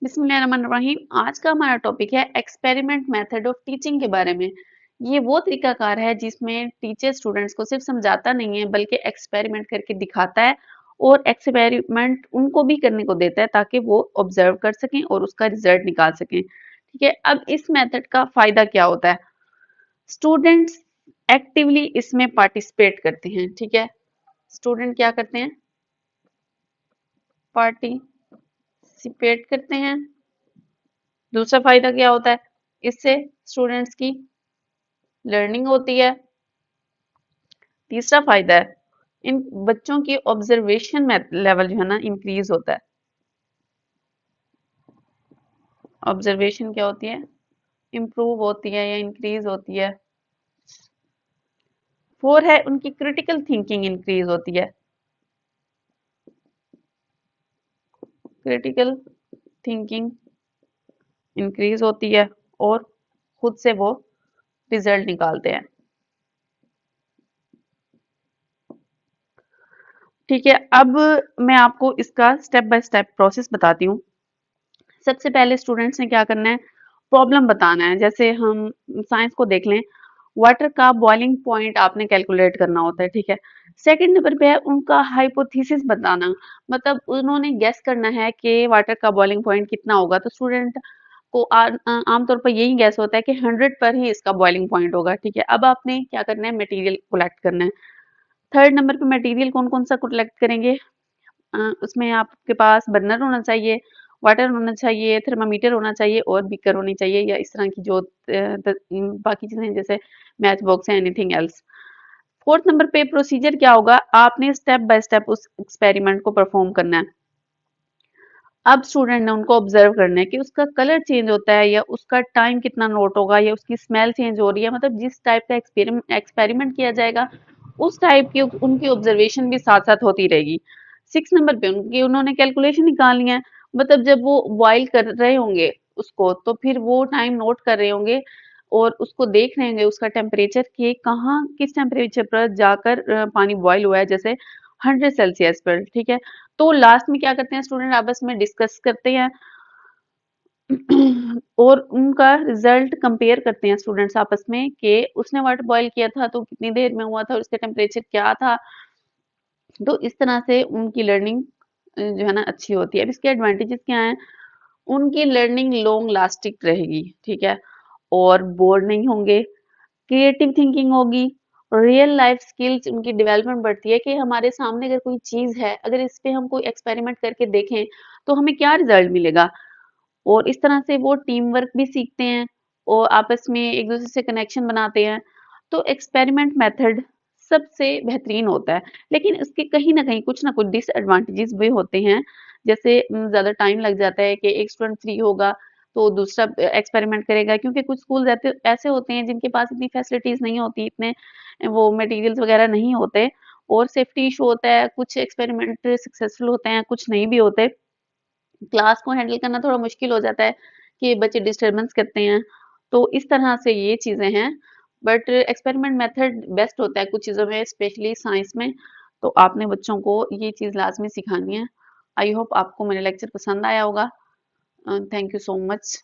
बिस्मिल्लाहिर्रहमानिर्रहीम। आज का हमारा टॉपिक है एक्सपेरिमेंट मेथड ऑफ टीचिंग के बारे में। ये वो तरीकाकार है जिसमें टीचर स्टूडेंट्स को सिर्फ समझाता नहीं है बल्कि एक्सपेरिमेंट करके दिखाता है और एक्सपेरिमेंट उनको भी करने को देता है ताकि वो ऑब्जर्व कर सकें और उसका रिजल्ट निकाल सकें। ठीक है, अब इस मेथड का फायदा क्या होता है? स्टूडेंट्स एक्टिवली इसमें पार्टिसिपेट करते हैं। ठीक है, स्टूडेंट क्या करते हैं? पार्टिसिपेट करते हैं। दूसरा फायदा क्या होता है? इससे स्टूडेंट्स की लर्निंग होती है। तीसरा फायदा है इन बच्चों की ऑब्जर्वेशन लेवल जो है ना इंक्रीज होता है। ऑब्जर्वेशन क्या होती है? इंप्रूव होती है या इंक्रीज होती है। फोर है उनकी क्रिटिकल थिंकिंग इंक्रीज होती है। क्रिटिकल थिंकिंग इंक्रीज होती है और खुद से वो रिजल्ट निकालते हैं। ठीक है, अब मैं आपको इसका स्टेप बाय स्टेप प्रोसेस बताती हूँ। सबसे पहले स्टूडेंट्स ने क्या करना है? प्रॉब्लम बताना है। जैसे हम साइंस को देख लें, वाटर का बॉइलिंग पॉइंट आपने कैलकुलेट करना होता है। ठीक है, सेकंड नंबर पे है उनका हाइपोथेसिस बताना, मतलब उन्होंने गेस करना है कि वाटर का बॉइलिंग पॉइंट कितना होगा। तो स्टूडेंट को आमतौर पर यही गेस होता है कि 100 पर ही इसका बॉइलिंग पॉइंट होगा। ठीक है, अब आपने क्या करना है? मटेरियल कलेक्ट करना है। थर्ड नंबर पे मटेरियल कौन कौन सा कलेक्ट करेंगे? उसमें आपके पास बर्नर होना चाहिए, वाटर होना चाहिए, थर्मामीटर होना चाहिए और बीकर होनी चाहिए, या इस तरह की जो बाकी चीजें जैसे मैच बॉक्स है, एनीथिंग एल्स। फोर्थ नंबर पे प्रोसीजर क्या होगा? आपने स्टेप बाय स्टेप उस एक्सपेरिमेंट को परफॉर्म करना है। अब स्टूडेंट ने उनको ऑब्जर्व करना है कि उसका कलर चेंज होता है या उसका टाइम कितना नोट होगा या उसकी स्मेल चेंज हो रही है, मतलब जिस टाइप का एक्सपेरिमेंट किया जाएगा उस टाइप की उनकी ऑब्जर्वेशन भी साथ साथ होती रहेगी। 6 नंबर पे उनकी उन्होंने कैलकुलेशन निकालनी है, मतलब जब वो बॉईल कर रहे होंगे उसको तो फिर वो टाइम नोट कर रहे होंगे और उसको देख रहे होंगे उसका टेम्परेचर के कहाँ किस टेम्परेचर पर जाकर पानी बॉईल हुआ है, जैसे 100 सेल्सियस पर। ठीक है, तो लास्ट में क्या करते हैं? स्टूडेंट आपस में डिस्कस करते हैं और उनका रिजल्ट कंपेयर करते हैं स्टूडेंट्स आपस में कि उसने वाटर बॉईल किया था तो कितनी देर में हुआ था और उसका टेम्परेचर क्या था। तो इस तरह से उनकी लर्निंग जो है ना अच्छी होती है। अब इसके एडवांटेजेस क्या हैं? उनकी लर्निंग लॉन्ग लास्टिंग रहेगी। ठीक है, और बोर नहीं होंगे, क्रिएटिव थिंकिंग होगी, रियल लाइफ स्किल्स उनकी डेवलपमेंट बढ़ती है कि हमारे सामने अगर कोई चीज है, अगर इस पे हम कोई एक्सपेरिमेंट करके देखें तो हमें क्या रिजल्ट मिलेगा। और इस तरह से वो टीम वर्क भी सीखते हैं और आपस में एक दूसरे से कनेक्शन बनाते हैं। तो एक्सपेरिमेंट मेथड सबसे बेहतरीन होता है, लेकिन इसके कहीं ना कुछ डिसएडवांटेजेस भी होते हैं। जैसे ज्यादा टाइम लग जाता है कि एक स्टूडेंट फ्री होगा तो दूसरा एक्सपेरिमेंट करेगा, क्योंकि कुछ स्कूल ऐसे होते हैं जिनके पास इतनी फैसिलिटीज नहीं होती, इतने वो मटेरियल्स वगैरह नहीं होते और सेफ्टी इशू होता है। कुछ एक्सपेरिमेंट सक्सेसफुल होते हैं, कुछ नहीं भी होते। क्लास को हैंडल करना थोड़ा मुश्किल हो जाता है कि बच्चे डिस्टरबेंस करते हैं। तो इस तरह से ये चीजें हैं, बट एक्सपेरिमेंट मेथड बेस्ट होता है कुछ चीज़ों में, स्पेशली साइंस में। तो आपने बच्चों को ये चीज़ लाजमी सिखानी है। आई होप आपको मेरा लेक्चर पसंद आया होगा। Thank you so much.